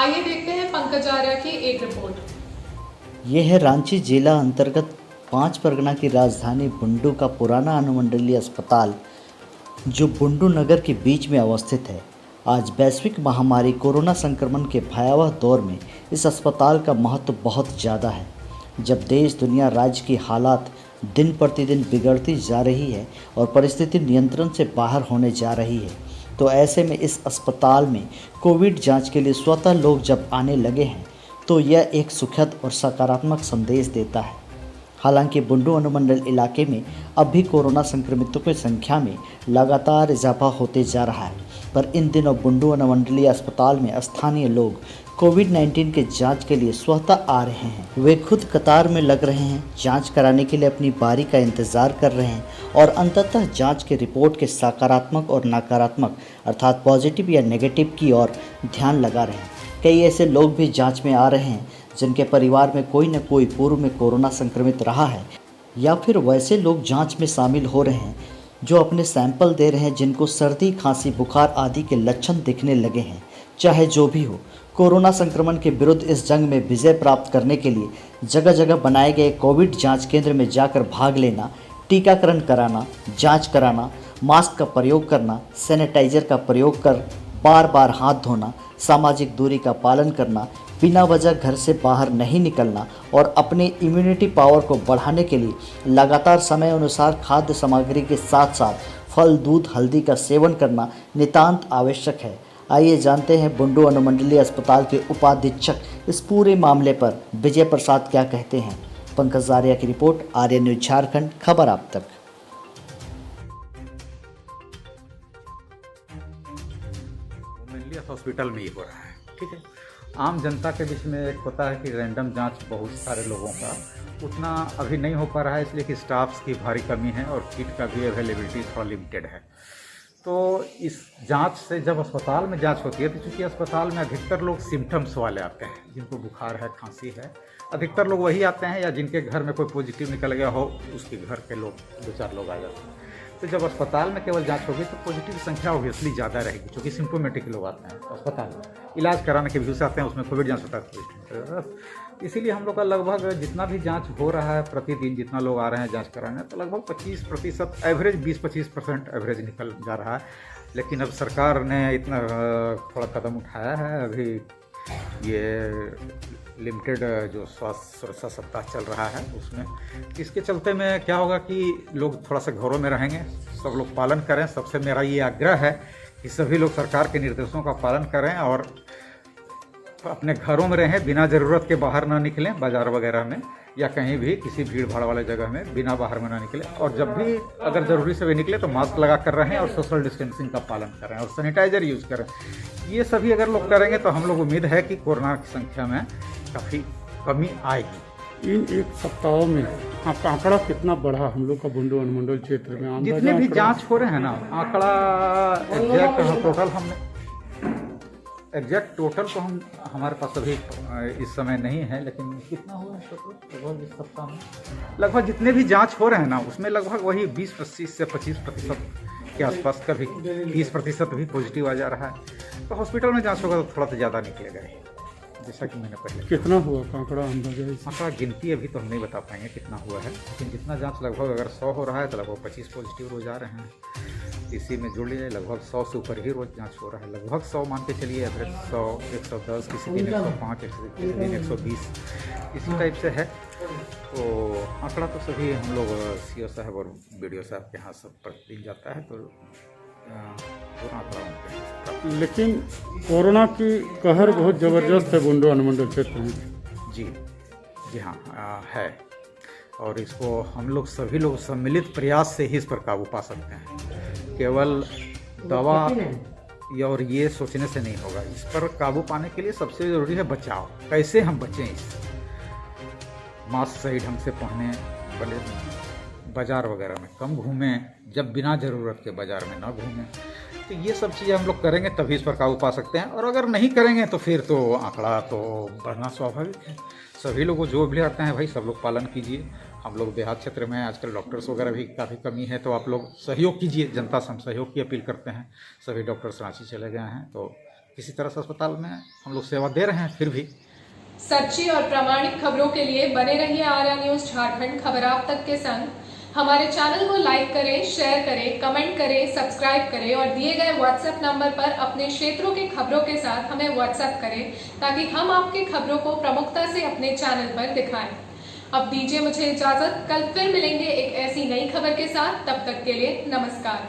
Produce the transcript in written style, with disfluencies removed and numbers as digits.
आइए देखते हैं पंकज आर्या की एक रिपोर्ट। यह है रांची जिला अंतर्गत 5 परगना की राजधानी बुंडू का पुराना अनुमंडलीय अस्पताल, जो बुंडू नगर के बीच में अवस्थित है। आज वैश्विक महामारी कोरोना संक्रमण के भयावह दौर में इस अस्पताल का महत्व बहुत ज़्यादा है। जब देश, दुनिया, राज्य की हालात दिन प्रतिदिन बिगड़ती जा रही है और परिस्थिति नियंत्रण से बाहर होने जा रही है, तो ऐसे में इस अस्पताल में कोविड जांच के लिए स्वतः लोग जब आने लगे हैं, तो यह एक सुखद और सकारात्मक संदेश देता है। हालांकि बुंडू अनुमंडल इलाके में अब भी कोरोना संक्रमितों की संख्या में लगातार इजाफा होते जा रहा है, पर इन दिनों बुंडू अनुमंडलीय अस्पताल में स्थानीय लोग कोविड-19 के जांच के लिए स्वतः आ रहे हैं। वे खुद कतार में लग रहे हैं, जांच कराने के लिए अपनी बारी का इंतज़ार कर रहे हैं और अंततः जांच के रिपोर्ट के सकारात्मक और नकारात्मक अर्थात पॉजिटिव या नेगेटिव की ओर ध्यान लगा रहे हैं। कई ऐसे लोग भी जांच में आ रहे हैं जिनके परिवार में कोई न कोई पूर्व में कोरोना संक्रमित रहा है, या फिर वैसे लोग जांच में शामिल हो रहे हैं जो अपने सैंपल दे रहे हैं जिनको सर्दी, खांसी, बुखार आदि के लक्षण दिखने लगे हैं। चाहे जो भी हो, कोरोना संक्रमण के विरुद्ध इस जंग में विजय प्राप्त करने के लिए जगह जगह बनाए गए कोविड जांच केंद्र में जाकर भाग लेना, टीकाकरण कराना, जांच कराना, मास्क का प्रयोग करना, सैनिटाइजर का प्रयोग कर बार बार हाथ धोना, सामाजिक दूरी का पालन करना, बिना वजह घर से बाहर नहीं निकलना और अपने इम्यूनिटी पावर को बढ़ाने के लिए लगातार समय अनुसार खाद्य सामग्री के साथ साथ फल, दूध, हल्दी का सेवन करना नितांत आवश्यक है। आइए जानते हैं बुंडू अनुमंडलीय अस्पताल के उपाधीक्षक इस पूरे मामले पर विजय प्रसाद क्या कहते हैं। पंकज आर्या की रिपोर्ट, आर्या न्यूज झारखंड, खबर आप तक। हॉस्पिटल में ही हो रहा है, ठीक है। आम जनता के बीच में एक होता है कि रैंडम जांच बहुत सारे लोगों का उतना अभी नहीं हो पा रहा है, इसलिए कि स्टाफ्स की भारी कमी है और किट का भी अवेलेबिलिटी थोड़ा लिमिटेड है। तो इस जांच से जब अस्पताल में जांच होती है, तो चूँकि अस्पताल में अधिकतर लोग सिम्टम्स वाले आते हैं, जिनको बुखार है, खांसी है, अधिकतर लोग वही आते हैं, या जिनके घर में कोई पॉजिटिव निकल गया हो उसके घर के लोग 2-4 लोग आ जाते हैं। तो जब अस्पताल में केवल जांच होगी तो पॉजिटिव संख्या ऑब्वियसली ज़्यादा रहेगी, क्योंकि सिम्टोमेटिक लोग आते हैं अस्पताल में, इलाज कराने के व्यू से आते हैं, उसमें कोविड जांच होता है। इसीलिए हम लोग का लगभग जितना भी जांच हो रहा है प्रतिदिन, जितना लोग आ रहे हैं जांच कराने, तो लगभग 25% एवरेज, 20-25% एवरेज निकल जा रहा है। लेकिन अब सरकार ने इतना थोड़ा कदम उठाया है, अभी ये लिमिटेड जो स्वास्थ्य सुरक्षा सप्ताह चल रहा है उसमें, इसके चलते में क्या होगा कि लोग थोड़ा सा घरों में रहेंगे, सब लोग पालन करें। सबसे मेरा ये आग्रह है कि सभी लोग सरकार के निर्देशों का पालन करें और अपने घरों में रहें, बिना ज़रूरत के बाहर ना निकलें, बाज़ार वगैरह में या कहीं भी किसी भीड़ भाड़ वाले जगह में बिना बाहर में ना निकलें, और जब भी अगर ज़रूरी से भी निकले तो मास्क लगा कर रहें और सोशल डिस्टेंसिंग का पालन करें और सैनिटाइज़र यूज़ करें। ये सभी अगर लोग करेंगे तो हम लोग उम्मीद है कि कोरोना की संख्या में काफ़ी कमी आएगी। इन एक सप्ताहों में आपका आंकड़ा कितना बढ़ा हम लोग का बुंडू अनुमंडल क्षेत्र में? जितने भी जांच हो रहे हैं ना, आंकड़ा एग्जैक्ट टोटल तो हमारे पास अभी इस समय नहीं है, लेकिन कितना हुआ है टोटल लगभग इस सप्ताह में? लगभग जितने भी जांच हो रहे हैं ना, उसमें लगभग वही 20-25 से 25% के आसपास, कभी 30% भी पॉजिटिव आ जा रहा है। तो हॉस्पिटल में जांच होगा तो थोड़ा तो ज़्यादा निकलेगा ही, जैसा कि मैंने पहले। कितना हुआ आंकड़ा अंदाजा? आंकड़ा गिनती अभी तो हम नहीं बता पाएंगे कितना हुआ है, लेकिन जितना जांच लगभग अगर 100 हो रहा है तो लगभग 25 पॉजिटिव रोज आ रहे हैं। इसी में जुड़ लीजिए, लगभग 100 से ऊपर ही रोज जांच हो रहा है। लगभग 100 मान के चलिए, एवरेज 100, 110, किसी दिन 105, किसी दिन 120, इसी टाइप से है। तो आंकड़ा तो सभी हम लोग सीओ साहब और बीडीओ साहब के यहाँ सब प्रतिदिन जाता है, तो पूरा आंकड़ा उनके यहाँ। लेकिन कोरोना की कहर बहुत ज़बरदस्त है बुंडू अनुमंडल क्षेत्र में। जी हाँ, है, और इसको हम लोग सभी लोग सम्मिलित प्रयास से ही इस पर काबू पा सकते हैं। केवल दवा या और ये सोचने से नहीं होगा। इस पर काबू पाने के लिए सबसे ज़रूरी है बचाव। कैसे हम बचें इससे? मास्क सही ढंग से पहने, भले बाज़ार वगैरह में कम घूमें, जब बिना ज़रूरत के बाज़ार में ना घूमें। तो ये सब चीज़ें हम लोग करेंगे तभी इस पर काबू पा सकते हैं, और अगर नहीं करेंगे तो फिर तो आंकड़ा तो बढ़ना स्वाभाविक है। सभी लोगों जो भी आते हैं भाई, सब लोग पालन कीजिए। हम लोग देहात क्षेत्र में आजकल डॉक्टर्स वगैरह भी काफ़ी कमी है, तो आप लोग सहयोग कीजिए। जनता से हम सहयोग की अपील करते हैं। सभी डॉक्टर्स रांची चले गए हैं, तो किसी तरह से अस्पताल में हम लोग सेवा दे रहे हैं। फिर भी सच्ची और प्रामाणिक खबरों के लिए बने रहिए आर्या न्यूज झारखंड, खबर आप तक के संग। हमारे चैनल को लाइक करें, शेयर करें, कमेंट करें, सब्सक्राइब करें और दिए गए व्हाट्सएप नंबर पर अपने क्षेत्रों की खबरों के साथ हमें व्हाट्सएप करें, ताकि हम आपके खबरों को प्रमुखता से अपने चैनल पर दिखाएं। अब दीजिए मुझे इजाजत, कल फिर मिलेंगे एक ऐसी नई खबर के साथ। तब तक के लिए नमस्कार।